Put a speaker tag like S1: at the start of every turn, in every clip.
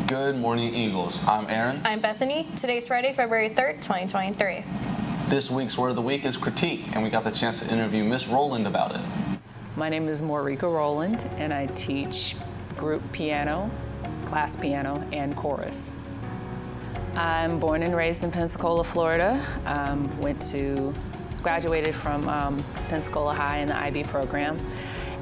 S1: Good morning, Eagles. I'm Aaron.
S2: I'm Bethany. Today's Friday, February 3rd, 2023.
S1: This week's word of the week is critique, and we got the chance to interview Miss Rowland about it.
S3: My name is Morika Rowland, and I teach group piano, class piano, and chorus. I'm born and raised in Pensacola, Florida. Graduated from Pensacola High in the IB program,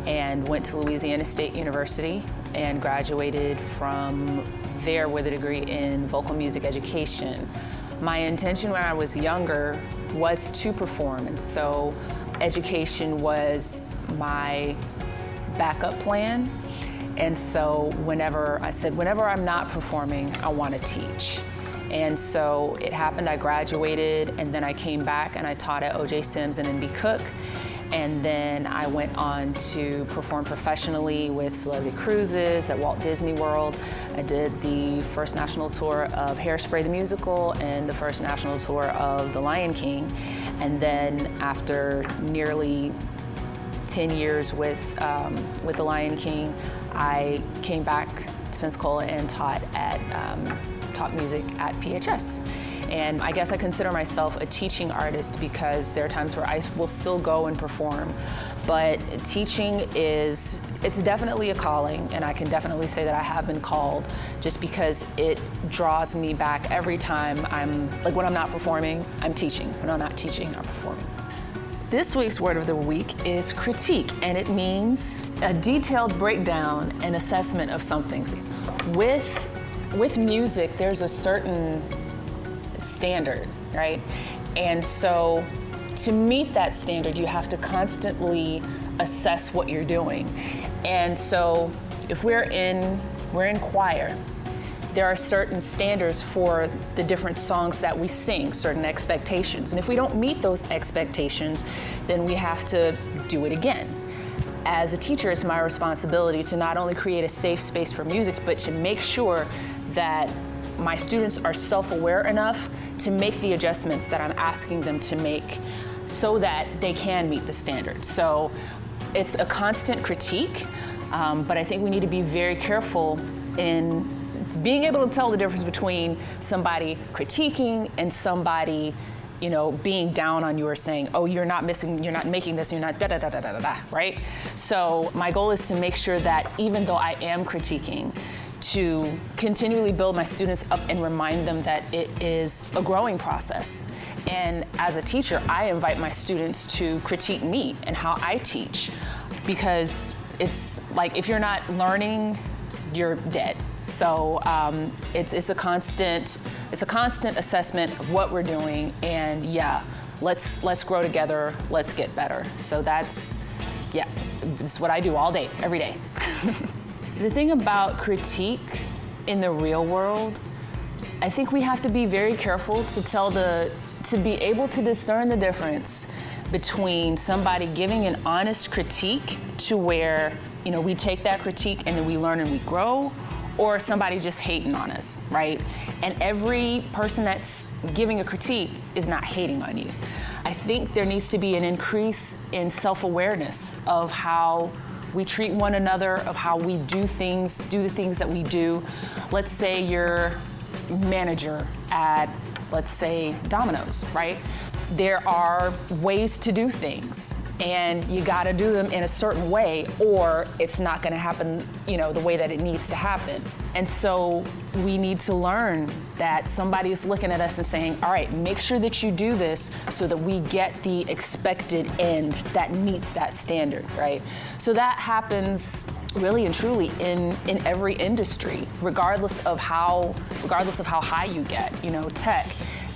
S3: and went to Louisiana State University and graduated from there with a degree in vocal music education. My intention when I was younger was to perform, and so education was my backup plan. And so whenever I'm not performing, I want to teach. And so it happened, I graduated, and then I came back and I taught at O.J. Sims and N.B. Cook. And then I went on to perform professionally with Celebrity Cruises at Walt Disney World. I did the first national tour of Hairspray the Musical and the first national tour of The Lion King. And then after nearly 10 years with The Lion King, I came back to Pensacola and taught music at PHS. And I guess I consider myself a teaching artist because there are times where I will still go and perform. But teaching it's definitely a calling, and I can definitely say that I have been called just because it draws me back every time when I'm not performing, I'm teaching. When I'm not teaching, I'm performing. This week's word of the week is critique, and it means a detailed breakdown and assessment of something. With music, there's a certain standard, right? And so to meet that standard, you have to constantly assess what you're doing. And so if we're in choir, there are certain standards for the different songs that we sing, certain expectations. And if we don't meet those expectations, then we have to do it again. As a teacher, it's my responsibility to not only create a safe space for music, but to make sure that my students are self-aware enough to make the adjustments that I'm asking them to make so that they can meet the standard. So it's a constant critique, but I think we need to be very careful in being able to tell the difference between somebody critiquing and somebody, being down on you or saying, oh, you're not making this, you're not da-da-da-da-da-da, right? So my goal is to make sure that even though I am critiquing, to continually build my students up and remind them that it is a growing process. And as a teacher, I invite my students to critique me and how I teach, because it's like if you're not learning, you're dead. So it's a constant assessment of what we're doing, and let's grow together, let's get better. So it's what I do all day, every day. The thing about critique in the real world, I think we have to be very careful to be able to discern the difference between somebody giving an honest critique to where, we take that critique and then we learn and we grow, or somebody just hating on us, right? And every person that's giving a critique is not hating on you. I think there needs to be an increase in self-awareness of how we treat one another, of how we do the things that we do. Let's say you're manager at, let's say, Domino's, right? There are ways to do things, and you gotta do them in a certain way, or it's not gonna happen, the way that it needs to happen. And so we need to learn that somebody is looking at us and saying, all right, make sure that you do this so that we get the expected end that meets that standard, right? So that happens really and truly in every industry, regardless of how high you get, tech,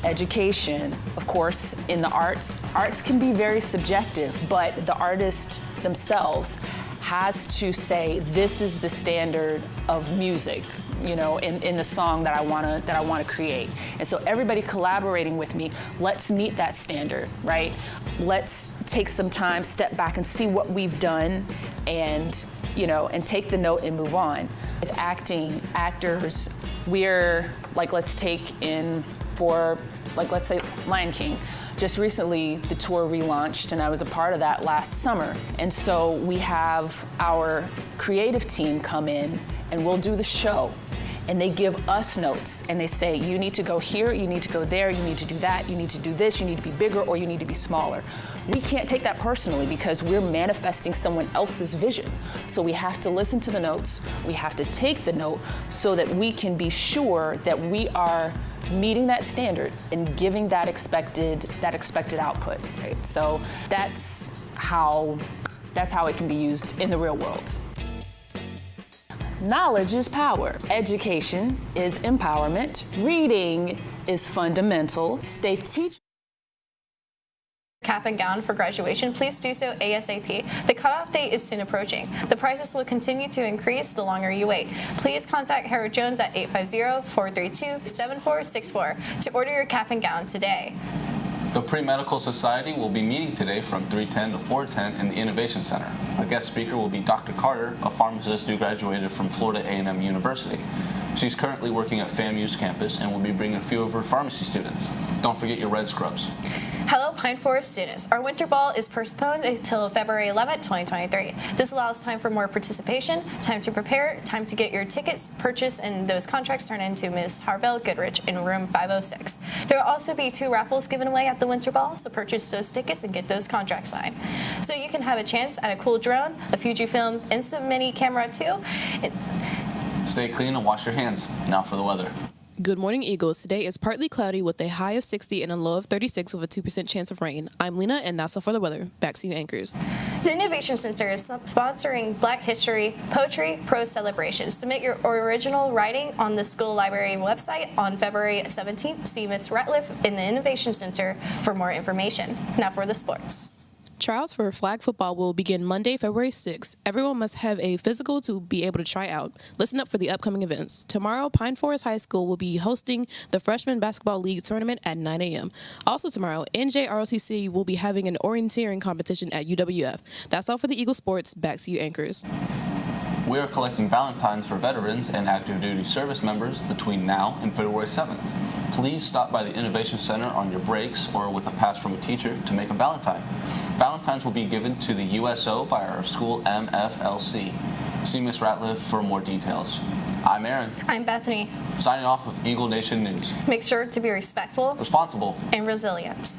S3: education, of course, in the arts can be very subjective, but the artist themselves has to say, this is the standard of music, in the song that I wanna create. And so everybody collaborating with me, let's meet that standard, right? Let's take some time, step back and see what we've done, and take the note and move on. With actors, we're let's say Lion King. Just recently, the tour relaunched, and I was a part of that last summer. And so we have our creative team come in, and we'll do the show. and they give us notes and they say, you need to go here, you need to go there, you need to do that, you need to do this, you need to be bigger or you need to be smaller. We can't take that personally because we're manifesting someone else's vision. So we have to listen to the notes, we have to take the note so that we can be sure that we are meeting that standard and giving that expected output, right? So that's how it can be used in the real world. Knowledge is power. Education is empowerment. Reading is fundamental. Stay teaching.
S2: Cap and gown for graduation, please do so ASAP. The cutoff date is soon approaching. The prices will continue to increase the longer you wait. Please contact Howard Jones at 850-432-7464 to order your cap and gown today.
S1: The Pre-Medical Society will be meeting today from 3:10 to 4:10 in the Innovation Center. Our guest speaker will be Dr. Carter, a pharmacist who graduated from Florida A&M University. She's currently working at FAMU's campus and will be bringing a few of her pharmacy students. Don't forget your red scrubs.
S2: Hello, Pine Forest students. Our winter ball is postponed until February 11, 2023. This allows time for more participation, time to prepare, time to get your tickets purchased, and those contracts turned into Ms. Harvell Goodrich in room 506. There will also be 2 raffles given away at the winter ball, so purchase those tickets and get those contracts signed. So you can have a chance at a cool drone, a Fujifilm Instant Mini camera too.
S1: Stay clean and wash your hands. Now for the weather.
S4: Good morning, Eagles. Today is partly cloudy with a high of 60 and a low of 36 with a 2% chance of rain. I'm Lena, and that's all for the weather. Back to you, anchors.
S2: The Innovation Center is sponsoring Black History Poetry Prose Celebration. Submit your original writing on the school library website on February 17th. See Ms. Ratliff in the Innovation Center for more information. Now for the sports.
S4: Trials for flag football will begin Monday, February 6th. Everyone must have a physical to be able to try out. Listen up for the upcoming events. Tomorrow, Pine Forest High School will be hosting the Freshman Basketball League Tournament at 9 a.m. Also tomorrow, NJROTC will be having an orienteering competition at UWF. That's all for the Eagle Sports. Back to you, anchors.
S1: We are collecting Valentines for veterans and active duty service members between now and February 7th. Please stop by the Innovation Center on your breaks or with a pass from a teacher to make a Valentine. Valentines will be given to the USO by our school MFLC. See Ms. Ratliff for more details. I'm Aaron.
S2: I'm Bethany.
S1: Signing off with Eagle Nation News.
S2: Make sure to be respectful,
S1: Responsible,
S2: and resilient.